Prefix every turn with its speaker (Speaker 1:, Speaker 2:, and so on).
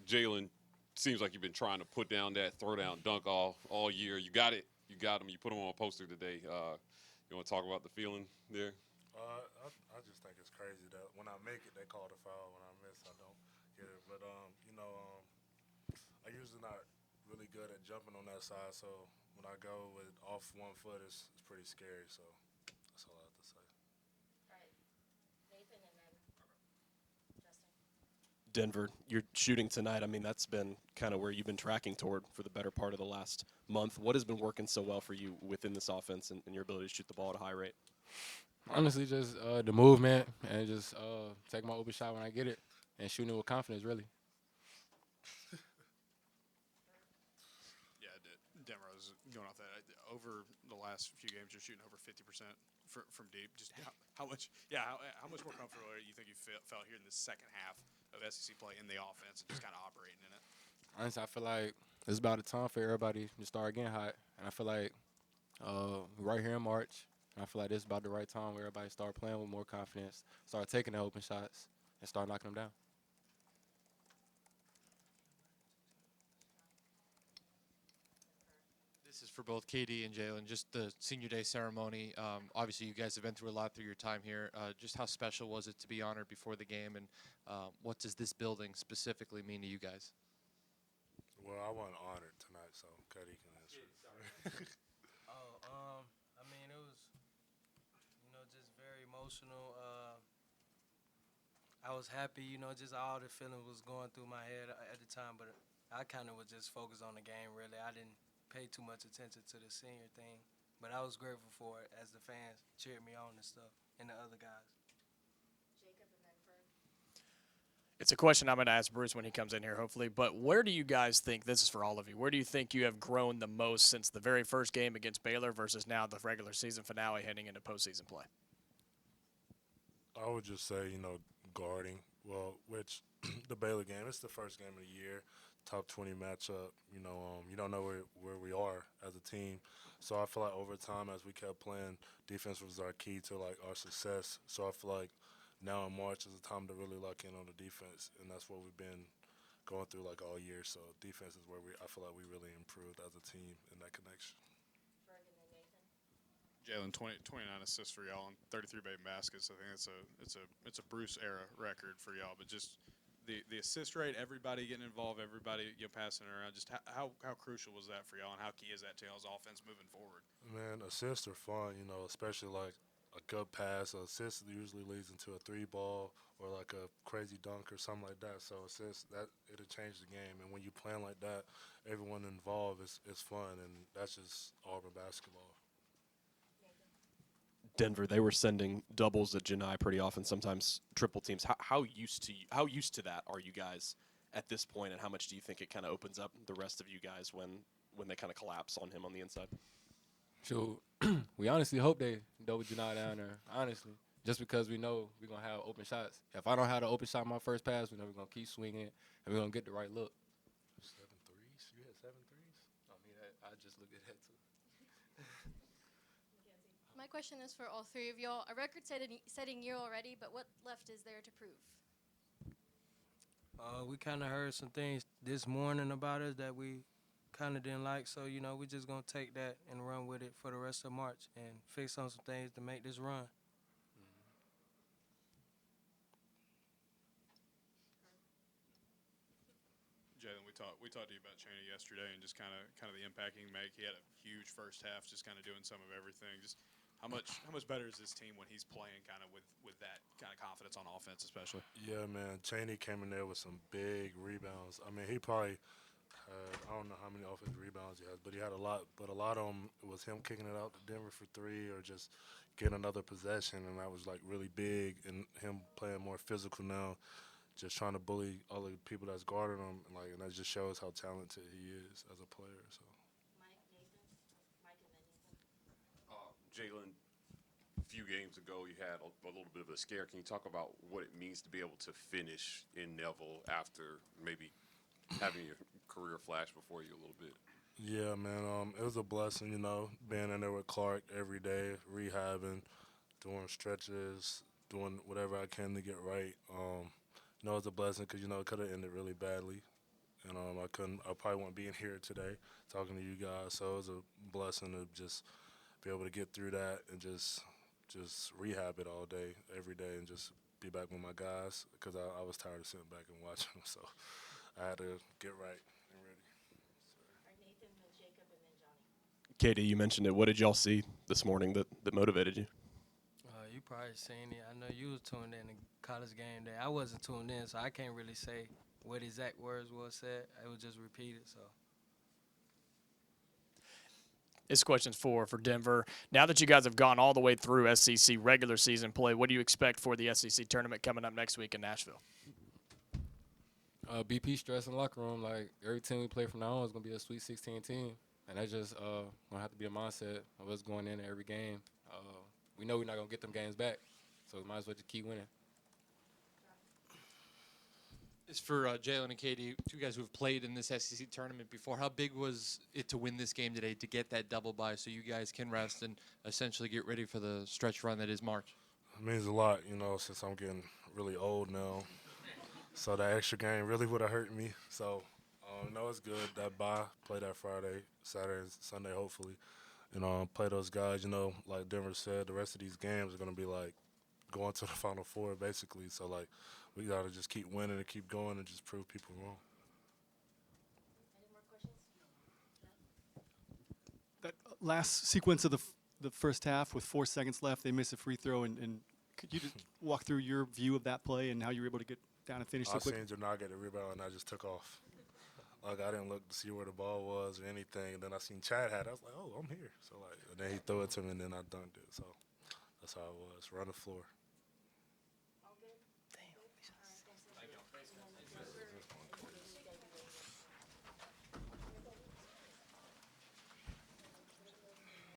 Speaker 1: Jaylin, seems like you've been trying to put down that throw down dunk all year. You got it. You got him. You put him on a poster today. You want to talk about the feeling there?
Speaker 2: I just think it's crazy that when I make it, they call the foul. When I miss, I don't get it. But I usually not really good at jumping on that side. So when I go with off 1 foot, it's pretty scary. So that's all I have to say.
Speaker 3: All right, Nathan and then Justin.
Speaker 4: Denver, you're shooting tonight. I mean, that's been kind of where you've been tracking toward for the better part of the last month. What has been working so well for you within this offense and your ability to shoot the ball at a high rate?
Speaker 5: Honestly, just the movement and just take my open shot when I get it and shooting it with confidence, really.
Speaker 6: Yeah, Denver, I was going off that. Over the last few games, you're shooting over 50% from deep. Just how much? Yeah, how much more comfortable you think you felt here in the second half of SEC play in the offense and just kind of operating in it?
Speaker 5: Honestly, I feel like it's about the time for everybody to start getting hot, and I feel like right here in March, and I feel like this is about the right time where everybody start playing with more confidence, start taking the open shots, and start knocking them down.
Speaker 7: This is for both KD and Jaylin. Just the senior day ceremony. Obviously, you guys have been through a lot through your time here. Just how special was it to be honored before the game, and what does this building specifically mean to you guys?
Speaker 2: Well, I wasn't honored tonight, so Cuddy can answer.
Speaker 8: I mean, it was, just very emotional. I was happy, just all the feelings was going through my head at the time, but I kind of was just focused on the game, really. I didn't pay too much attention to the senior thing, but I was grateful for it as the fans cheered me on and stuff, and the other guys.
Speaker 3: Jacob and then Ferg.
Speaker 9: It's a question I'm going to ask Bruce when he comes in here, hopefully. But where do you guys think, this is for all of you, where do you think you have grown the most since the very first game against Baylor versus now the regular season finale heading into postseason play?
Speaker 2: I would just say, guarding. Well, which the Baylor game, it's the first game of the year, top 20 matchup. You don't know where we are as a team. So I feel like over time, as we kept playing, defense was our key to like our success. So I feel like now in March is the time to really lock in on the defense, and that's what we've been going through like all year. So defense is where I feel like we really improved as a team in that connection.
Speaker 3: Ferg and then Nathan.
Speaker 6: Jaylin, 29 assists for y'all and 33 bait baskets. I think it's a Bruce era record for y'all. But just the assist rate, everybody getting involved, everybody passing it around. Just how crucial was that for y'all, and how key is that to y'all's offense moving forward?
Speaker 2: Man, assists are fun, especially like a good pass. An assist usually leads into a three ball or like a crazy dunk or something like that. So assists, it'll change the game. And when you playing like that, everyone involved is fun, and that's just Auburn basketball.
Speaker 4: Denver, they were sending doubles at Janai pretty often, sometimes triple teams. How used to that are you guys at this point, and how much do you think it kind of opens up the rest of you guys when they kind of collapse on him on the inside?
Speaker 5: So we honestly hope they double Janai down there, honestly, just because we know we're going to have open shots. If I don't have the open shot on my first pass, we know we're going to keep swinging, and we're going to get the right look.
Speaker 2: 7 threes? You had 7 threes?
Speaker 5: I mean, I just look at that, too.
Speaker 10: My question is for all three of y'all. A record-setting year already, but what left is there to prove?
Speaker 8: We kind of heard some things this morning about us that we kind of didn't like, so, we're just going to take that and run with it for the rest of March and fix on some things to make this run.
Speaker 6: Jaylin, we talked to you about Chaney yesterday and just kind of the impact he can make. He had a huge first half, just kind of doing some of everything. Just how much better is this team when he's playing kind of with that kind of confidence on offense, especially?
Speaker 2: Yeah, man. Chaney came in there with some big rebounds. I mean, he probably I don't know how many offensive rebounds he has, but he had a lot. But a lot of them, it was him kicking it out to Denver for three or just getting another possession, and that was, like, really big. And him playing more physical now, just trying to bully all the people that's guarding him, and that just shows how talented he is as a player. So.
Speaker 3: Mike, Nathan. Mike and then Nathan.
Speaker 1: Jaylin, a few games ago, you had a little bit of a scare. Can you talk about what it means to be able to finish in Neville after maybe having your career flash before you a little bit?
Speaker 2: Yeah, man. It was a blessing, being in there with Clark every day, rehabbing, doing stretches, doing whatever I can to get right. you know, it's a blessing because, you know, it could have ended really badly. And I probably wouldn't be in here today talking to you guys. So it was a blessing to just be able to get through that and just rehab it all day, every day, and just be back with my guys because I was tired of sitting back and watching them. So I had to get right and ready.
Speaker 3: All right, Nathan, then Jacob, and then Johnny.
Speaker 4: Katie, you mentioned it. What did y'all see this morning that motivated you?
Speaker 8: You probably seen it. I know you was tuned in to college game day. I wasn't tuned in, so I can't really say what exact words was said. It was just repeated. So
Speaker 9: This question's for Denver. Now that you guys have gone all the way through SEC regular season play, what do you expect for the SEC tournament coming up next week in Nashville?
Speaker 5: BP stress in the locker room. Like, every team we play from now on is going to be a Sweet 16 team. And that's just going to have to be a mindset of us going in every game. We know we're not going to get them games back, so we might as well just keep winning.
Speaker 7: It's for Jaylin and Katie, two guys who have played in this SEC tournament before. How big was it to win this game today to get that double bye so you guys can rest and essentially get ready for the stretch run that is March?
Speaker 2: It means a lot, you know, since I'm getting really old now. So that extra game really would have hurt me. So, no, it's good. That bye, play that Friday, Saturday, and Sunday, hopefully. You know, play those guys, you know, like Denver said, the rest of these games are going to be like going to the Final Four, basically. So, like, we got to just keep winning and keep going and just prove people wrong.
Speaker 3: Any more questions?
Speaker 11: That last sequence of the first half with 4 seconds left, they miss a free throw. And could you just walk through your view of that play and how you were able to get down and finish so
Speaker 2: I
Speaker 11: quick?
Speaker 2: seen Janai get the rebound, and I just took off. Like, I didn't look to see where the ball was or anything. And then I seen Chad had it. I was like, oh, I'm here. So, like, and then he threw it to me, and then I dunked it. So that's how it was. Run the floor.